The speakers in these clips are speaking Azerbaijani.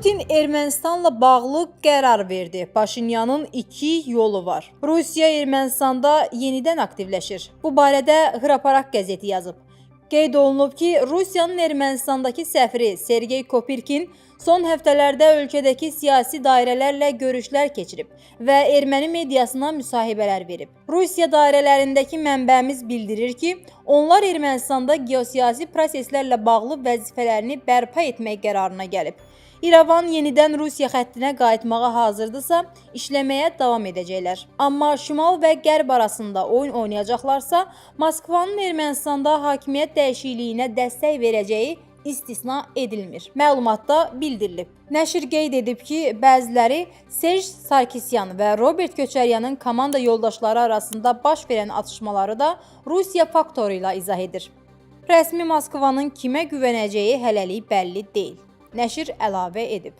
Putin Ermənistanla bağlı qərar verdi. Paşinyanın iki yolu var. Rusiya Ermənistanda yenidən aktivləşir. Bu barədə Hraparak qəzeti yazıb. Qeyd olunub ki, Rusiyanın Ermənistandakı səfiri Sergey Kopirkin son həftələrdə ölkədəki siyasi dairələrlə görüşlər keçirib və erməni mediasına müsahibələr verib. Rusiya dairələrindəki mənbəmiz bildirir ki, onlar Ermənistanda geosiyasi proseslərlə bağlı vəzifələrini bərpa etmək qərarına gəlib. İrəvan yenidən Rusiya xəttinə qayıtmağa hazırdırsa, işləməyə davam edəcəklər. Amma Şimal və Qərb arasında oyun oynayacaqlarsa, Moskvanın Ermənistanda hakimiyyət dəyişikliyinə dəstək verəcəyi istisna edilmir. Məlumatda bildirilib. Nəşr qeyd edib ki, bəziləri Serj Sarkisyan və Robert Köçəryanın komanda yoldaşları arasında baş verən atışmaları da Rusiya faktoru ilə izah edir. Rəsmi Moskvanın kimə güvənəcəyi hələlik bəlli deyil. Nəşr əlavə edib.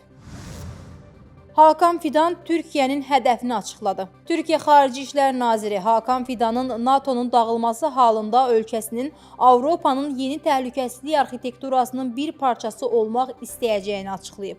Hakan Fidan Türkiyənin hədəfini açıqladı. Türkiyə Xarici İşlər Naziri Hakan Fidanın NATO'nun dağılması halında ölkəsinin Avropanın yeni təhlükəsizlik arxitekturasının bir parçası olmaq istəyəcəyini açıqlayıb.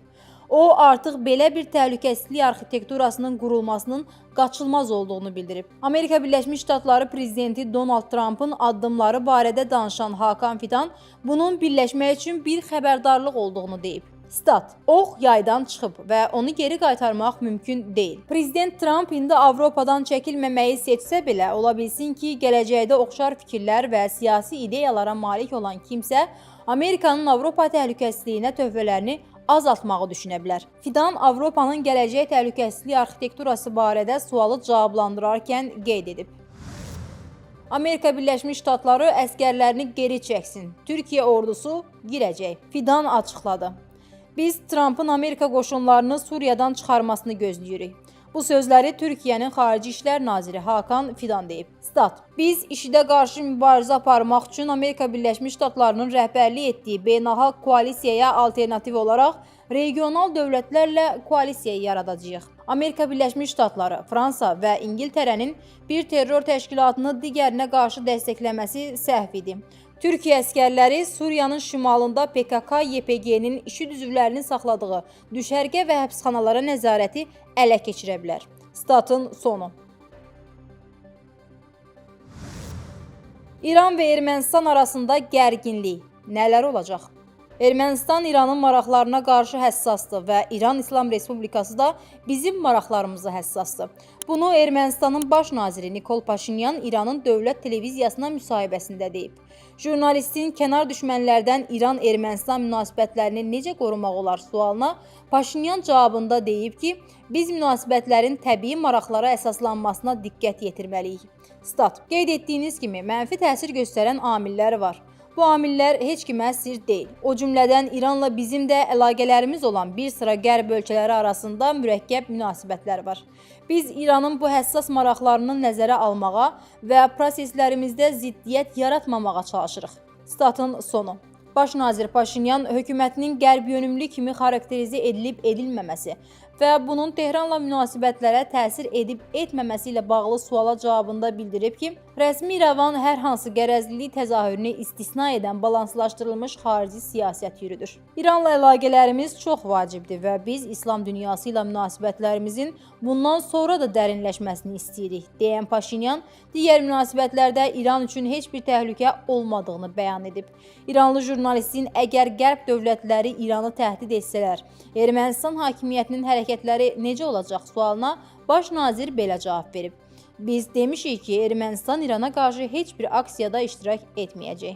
O, artıq belə bir təhlükəsizlik arxitekturasının qurulmasının qaçılmaz olduğunu bildirib. Amerika Birləşmiş Ştatları prezidenti Donald Trump'ın addımları barədə danışan Hakan Fidan, bunun birləşmək üçün bir xəbərdarlıq olduğunu deyib. Stat: Ox yaydan çıxıb və onu geri qaytarmaq mümkün deyil. Prezident Trump indi Avropadan çəkilməməyi seçsə belə, ola bilsin ki, gələcəkdə oxşar fikirlər və siyasi ideyalara malik olan kimsə Amerikanın Avropa təhlükəsizliyinə töhfələrini azaltmağı düşünə bilər. Fidan Avropanın gələcək təhlükəsizlik arxitekturası barədə sualı cavablandırarkən qeyd edib. Amerika Birləşmiş Ştatları əskərlərini geri çəksin. Türkiyə ordusu girəcək. Fidan açıqladı. Biz Trump'ın Amerika qoşunlarını Suriyadan çıxarmasını gözləyirik. Bu sözləri Türkiyənin Xarici İşlər Naziri Hakan Fidan deyib. Stat: Biz IŞİDə qarşı mübarizə aparmaq üçün Amerika Birləşmiş Ştatlarının rəhbərlik etdiyi beynəlxalq koalisiyaya alternativ olaraq regional dövlətlərlə koalisiya yaradacağıq. Amerika Birləşmiş Ştatları, Fransa və İngiltərənin bir terror təşkilatını digərinə qarşı dəstəkləməsi səhv idi. Türkiyə əskərləri Suriyanın şimalında PKK-YPG-nin IŞİD üzvlərinin saxladığı düşərgə və həbsxanalara nəzarəti ələ keçirə bilər. Statın sonu. İran və Ermənistan arasında gərginlik nələr olacaq? Ermənistan İranın maraqlarına qarşı həssasdır və İran İslam Respublikası da bizim maraqlarımıza həssasdır. Bunu Ermənistanın baş naziri Nikol Paşinyan İranın dövlət televiziyasına müsahibəsində deyib. Jurnalistin kənar düşmənlərdən İran-Ermənistan münasibətlərini necə qorumaq olar sualına Paşinyan cavabında deyib ki, biz münasibətlərin təbii maraqlara əsaslanmasına diqqət yetirməliyik. Stat: Qeyd etdiyiniz kimi mənfi təsir göstərən amillər var. Bu amillər heç kimə sir deyil. O cümlədən İranla bizim də əlaqələrimiz olan bir sıra qərb ölkələri arasında mürəkkəb münasibətlər var. Biz İranın bu həssas maraqlarını nəzərə almağa və proseslərimizdə ziddiyyət yaratmamağa çalışırıq. Statın sonu. Baş nazir Paşinyan hökumətinin qərb yönümlü kimi xarakterizə edilib-edilməməsi və bunun Tehranla münasibətlərə təsir edib-etməməsi ilə bağlı suala cavabında bildirib ki, rəsmi İrəvan hər hansı qərəzlilik təzahürünü istisna edən balanslaşdırılmış xarici siyasət yürüdür. İranla əlaqələrimiz çox vacibdir və biz İslam dünyası ilə münasibətlərimizin bundan sonra da dərinləşməsini istəyirik, deyən Paşinyan, digər münasibətlərdə İran üçün heç bir təhlükə olmadığını bəyan edib. İranlı jurnalistin əgər qərb dövlətləri İranı təhdid etsələr, Ermənistan hakimiyyətinin hərəkətləri necə olacaq sualına baş nazir belə cavab verib. Biz demişik ki, Ermənistan İrana qarşı heç bir aksiyada iştirak etməyəcək.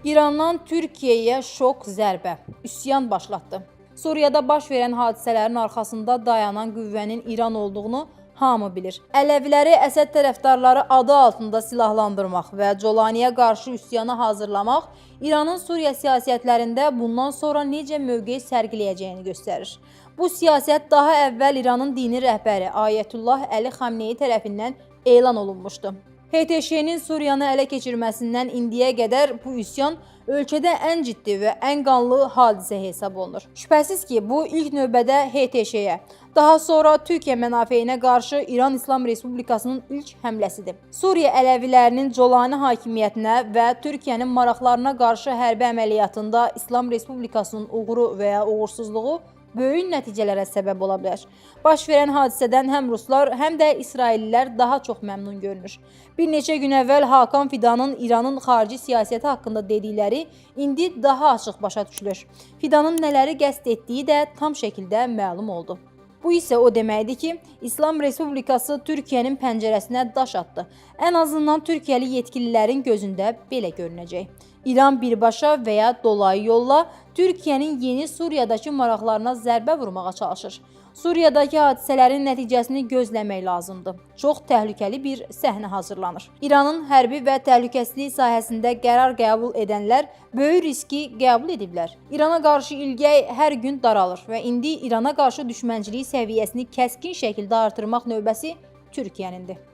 İrandan Türkiyəyə şok zərbə, üsyan başlatdı. Suriyada baş verən hadisələrin arxasında dayanan qüvvənin İran olduğunu hamı bilir. Ələviləri Əsəd tərəfdarları adı altında silahlandırmaq və Colaniyə qarşı üsyanı hazırlamaq İranın Suriya siyasətlərində bundan sonra necə mövqe sərgiləyəcəyini göstərir. Bu siyasət daha əvvəl İranın dini rəhbəri Ayətullah Əli Xamneyi tərəfindən elan olunmuşdu. HTŞ-nin Suriyanı ələ keçirməsindən indiyə qədər bu üsyan ölkədə ən ciddi və ən qanlı hadisə hesab olunur. Şübhəsiz ki, bu ilk növbədə HTŞ-yə, daha sonra Türkiyə mənafeyinə qarşı İran İslam Respublikasının ilk həmləsidir. Suriya Ələvilərinin Colani hakimiyyətinə və Türkiyənin maraqlarına qarşı hərbi əməliyyatında İslam Respublikasının uğuru və ya uğursuzluğu böyük nəticələrə səbəb ola bilər. Baş verən hadisədən həm ruslar, həm də İsraillilər daha çox məmnun görünür. Bir neçə gün əvvəl Hakan Fidanın İranın xarici siyasəti haqqında dedikləri indi daha açıq başa düşülür. Fidanın nələri qəsd etdiyi də tam şəkildə məlum oldu. Bu isə o deməkdir ki, İslam Respublikası Türkiyənin pəncərəsinə daş atdı. Ən azından Türkiyəli yetkililərin gözündə belə görünəcək. İran birbaşa və ya dolayı yolla Türkiyənin yeni Suriyadakı maraqlarına zərbə vurmağa çalışır. Suriyadakı hadisələrin nəticəsini gözləmək lazımdır. Çox təhlükəli bir səhnə hazırlanır. İranın hərbi və təhlükəsizlik sahəsində qərar qəbul edənlər böyük riski qəbul ediblər. İrana qarşı ilgək hər gün daralır və indi İrana qarşı düşmənçilik səviyyəsini kəskin şəkildə artırmaq növbəsi Türkiyənindir.